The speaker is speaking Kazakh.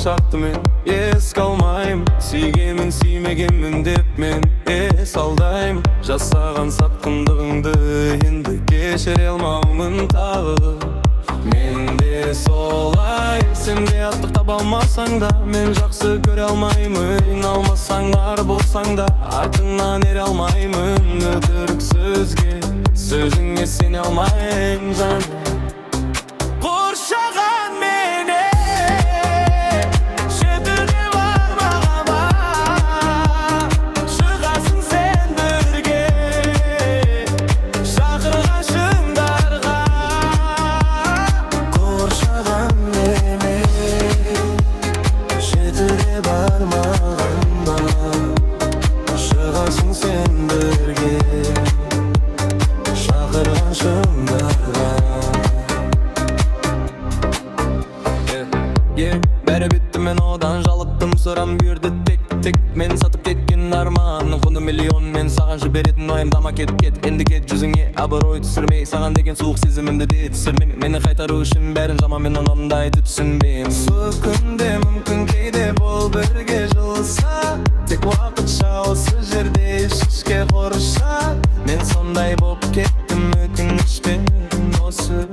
şarttı men es kalmayım. Suygemin suymegenmin dep men es aldayım. Жасаған сатқындығыңды енді кешіре алмаумын тағы. Менде солай, сенде аттық таба алмасаң да, мен жақсы көре алмаймын. Алмасаң бар болсаң да, артыңнан ере алмаймын. Өтірік сөзге, сөзіңе сене алмаймын жаным. Қоршаған мені жетуге бармағама, шығасың сен бірге шақырған шыңдарға. Қоршаған мені жетуге бармағама, шығасың сен бірге шақырған шыңдарға. Бәрі бітті, мен одан жалықтым. Сұрам бүйірді тек мен сатып кеткен арманның құны миллион. Мен саған жіберетін уайымдама кет. Енді кет, жүзіңе абырой түсірмей. Саған деген суық сезімімді де түсірмей. Мені қайтару үшін бәрін жама, мен ондайды түсінбеймін. Суық күнде мүмкін кейде бол бірге жылыса, тек уақытша осы жерде ішке қорша. Мен сондай боп кеттім өкінішпен осы